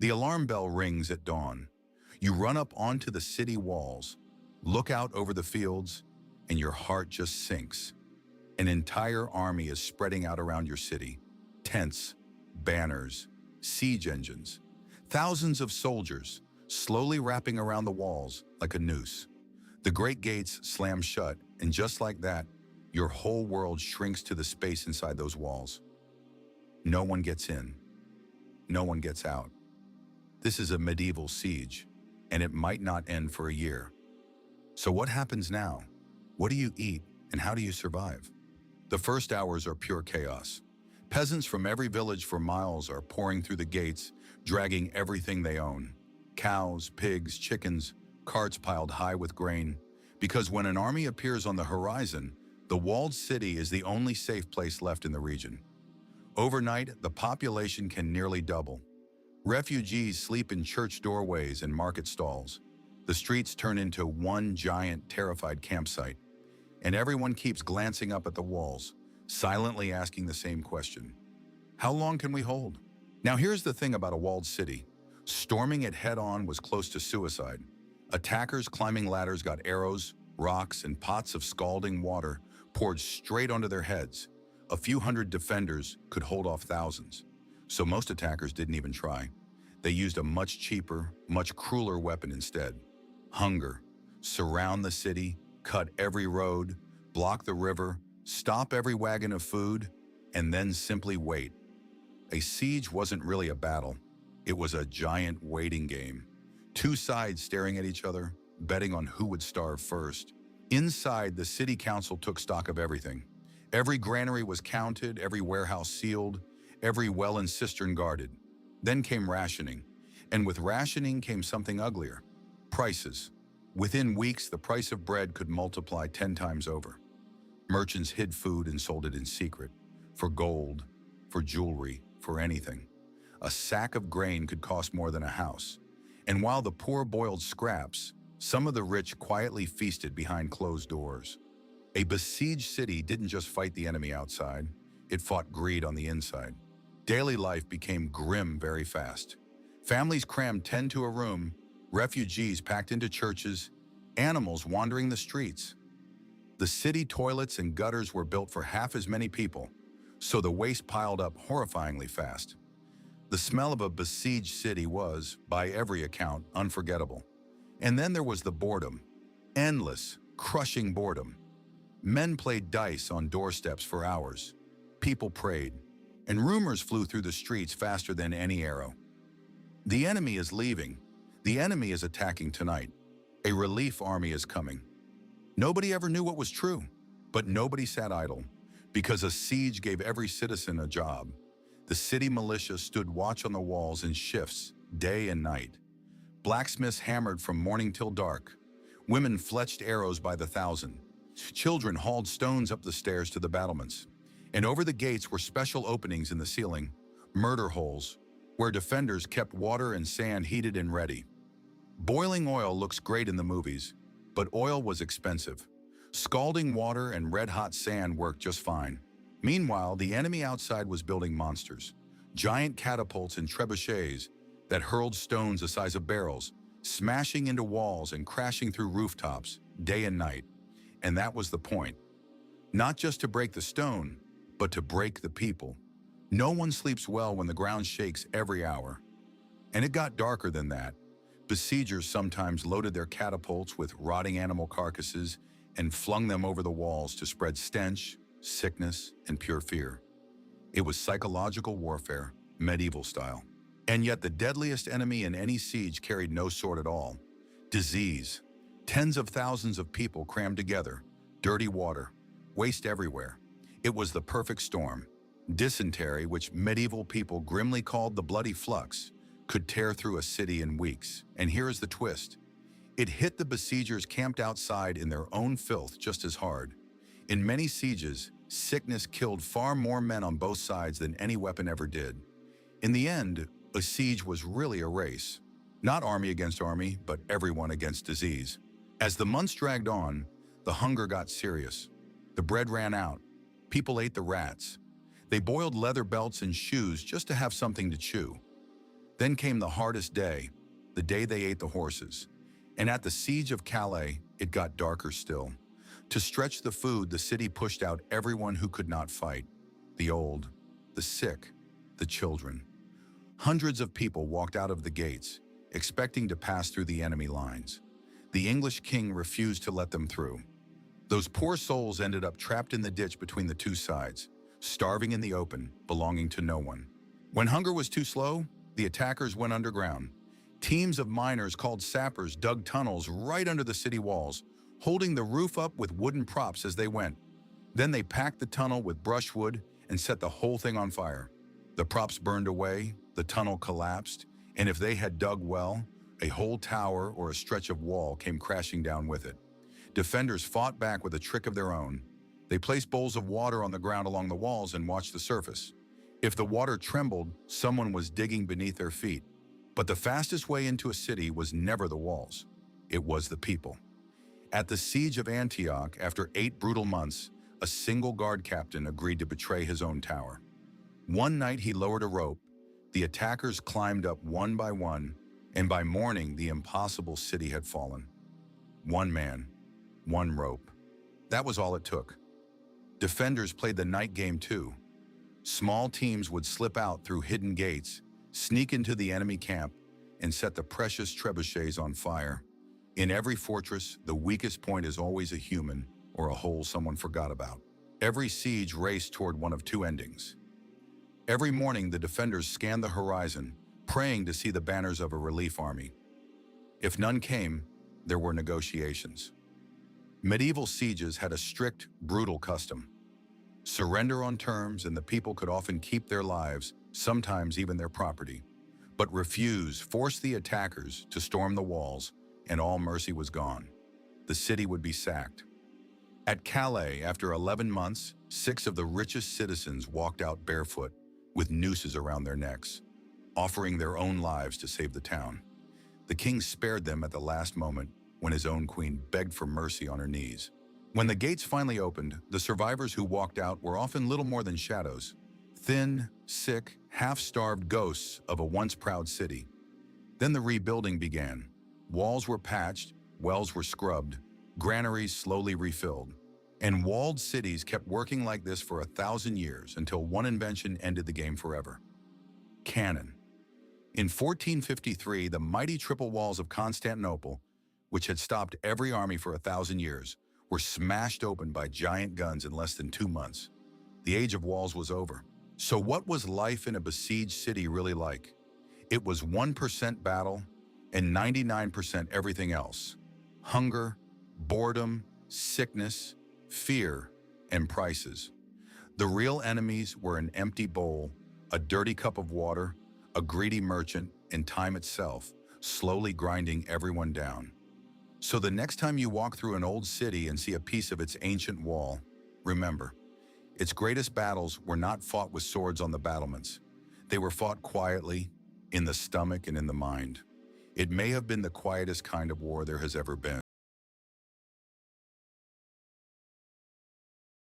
The alarm bell rings at dawn. You run up onto the city walls, look out over the fields, and your heart just sinks. An entire army is spreading out around your city. Tents, banners, siege engines, thousands of soldiers slowly wrapping around the walls like a noose. The great gates slam shut, and just like that, your whole world shrinks to the space inside those walls. No one gets in. No one gets out. This is a medieval siege, and it might not end for a year. So what happens now? What do you eat, and how do you survive? The first hours are pure chaos. Peasants from every village for miles are pouring through the gates, dragging everything they own. Cows, pigs, chickens, carts piled high with grain. Because when an army appears on the horizon, the walled city is the only safe place left in the region. Overnight, the population can nearly double. Refugees sleep in church doorways and market stalls. The streets turn into one giant, terrified campsite. And everyone keeps glancing up at the walls, silently asking the same question. How long can we hold? Now here's the thing about a walled city. Storming it head-on was close to suicide. Attackers climbing ladders got arrows, rocks, and pots of scalding water poured straight onto their heads. A few hundred defenders could hold off thousands. So most attackers didn't even try. They used a much cheaper, much crueler weapon instead. Hunger. Surround the city, cut every road, block the river, stop every wagon of food, and then simply wait. A siege wasn't really a battle. It was a giant waiting game. Two sides staring at each other, betting on who would starve first. Inside, the city council took stock of everything. Every granary was counted, every warehouse sealed, every well and cistern guarded. Then came rationing. And with rationing came something uglier. Prices. Within weeks, the price of bread could multiply 10 times over. Merchants hid food and sold it in secret. For gold, for jewelry, for anything. A sack of grain could cost more than a house. And while the poor boiled scraps, some of the rich quietly feasted behind closed doors. A besieged city didn't just fight the enemy outside, it fought greed on the inside. Daily life became grim very fast. Families crammed 10 to a room, refugees packed into churches, animals wandering the streets. The city toilets and gutters were built for half as many people, so the waste piled up horrifyingly fast. The smell of a besieged city was, by every account, unforgettable. And then there was the boredom. Endless, crushing boredom. Men played dice on doorsteps for hours. People prayed. And rumors flew through the streets faster than any arrow. The enemy is leaving. The enemy is attacking tonight. A relief army is coming. Nobody ever knew what was true, but nobody sat idle, because a siege gave every citizen a job. The city militia stood watch on the walls in shifts, day and night. Blacksmiths hammered from morning till dark. Women fletched arrows by the thousand. Children hauled stones up the stairs to the battlements. And over the gates were special openings in the ceiling, murder holes, where defenders kept water and sand heated and ready. Boiling oil looks great in the movies, but oil was expensive. Scalding water and red-hot sand worked just fine. Meanwhile, the enemy outside was building monsters, giant catapults and trebuchets that hurled stones the size of barrels, smashing into walls and crashing through rooftops, day and night. And that was the point. Not just to break the stone, but to break the people. No one sleeps well when the ground shakes every hour. And it got darker than that. Besiegers sometimes loaded their catapults with rotting animal carcasses and flung them over the walls to spread stench, sickness, and pure fear. It was psychological warfare, medieval style. And yet the deadliest enemy in any siege carried no sword at all. Disease. Tens of thousands of people crammed together, dirty water, waste everywhere. It was the perfect storm. Dysentery, which medieval people grimly called the bloody flux, could tear through a city in weeks. And here is the twist. It hit the besiegers camped outside in their own filth just as hard. In many sieges, sickness killed far more men on both sides than any weapon ever did. In the end, a siege was really a race. Not army against army, but everyone against disease. As the months dragged on, the hunger got serious. The bread ran out. People ate the rats. They boiled leather belts and shoes just to have something to chew. Then came the hardest day, the day they ate the horses. And at the siege of Calais, it got darker still. To stretch the food, the city pushed out everyone who could not fight. The old, the sick, the children. Hundreds of people walked out of the gates, expecting to pass through the enemy lines. The English king refused to let them through. Those poor souls ended up trapped in the ditch between the two sides, starving in the open, belonging to no one. When hunger was too slow, the attackers went underground. Teams of miners called sappers dug tunnels right under the city walls, holding the roof up with wooden props as they went. Then they packed the tunnel with brushwood and set the whole thing on fire. The props burned away, the tunnel collapsed, and if they had dug well, a whole tower or a stretch of wall came crashing down with it. Defenders fought back with a trick of their own. They placed bowls of water on the ground along the walls and watched the surface. If the water trembled, someone was digging beneath their feet. But the fastest way into a city was never the walls. It was the people. At the siege of Antioch, after 8 brutal months, a single guard captain agreed to betray his own tower. One night he lowered a rope, the attackers climbed up one by one, and by morning the impossible city had fallen. One man, one rope. That was all it took. Defenders played the night game too. Small teams would slip out through hidden gates, sneak into the enemy camp, and set the precious trebuchets on fire. In every fortress, the weakest point is always a human or a hole someone forgot about. Every siege raced toward one of two endings. Every morning, the defenders scanned the horizon, praying to see the banners of a relief army. If none came, there were negotiations. Medieval sieges had a strict, brutal custom. Surrender on terms, and the people could often keep their lives, sometimes even their property. But refuse forced the attackers to storm the walls, and all mercy was gone. The city would be sacked. At Calais, after 11 months, 6 of the richest citizens walked out barefoot, with nooses around their necks, offering their own lives to save the town. The king spared them at the last moment when his own queen begged for mercy on her knees. When the gates finally opened, the survivors who walked out were often little more than shadows, thin, sick, half-starved ghosts of a once proud city. Then the rebuilding began. Walls were patched, wells were scrubbed, granaries slowly refilled. And walled cities kept working like this for 1,000 years until one invention ended the game forever: cannon. In 1453, the mighty triple walls of Constantinople, which had stopped every army for 1,000 years, were smashed open by giant guns in less than 2 months. The age of walls was over. So what was life in a besieged city really like? It was 1% battle and 99% everything else: hunger, boredom, sickness, fear, and prices. The real enemies were an empty bowl, a dirty cup of water, a greedy merchant, and time itself, slowly grinding everyone down. So the next time you walk through an old city and see a piece of its ancient wall, remember, its greatest battles were not fought with swords on the battlements. They were fought quietly, in the stomach and in the mind. It may have been the quietest kind of war there has ever been.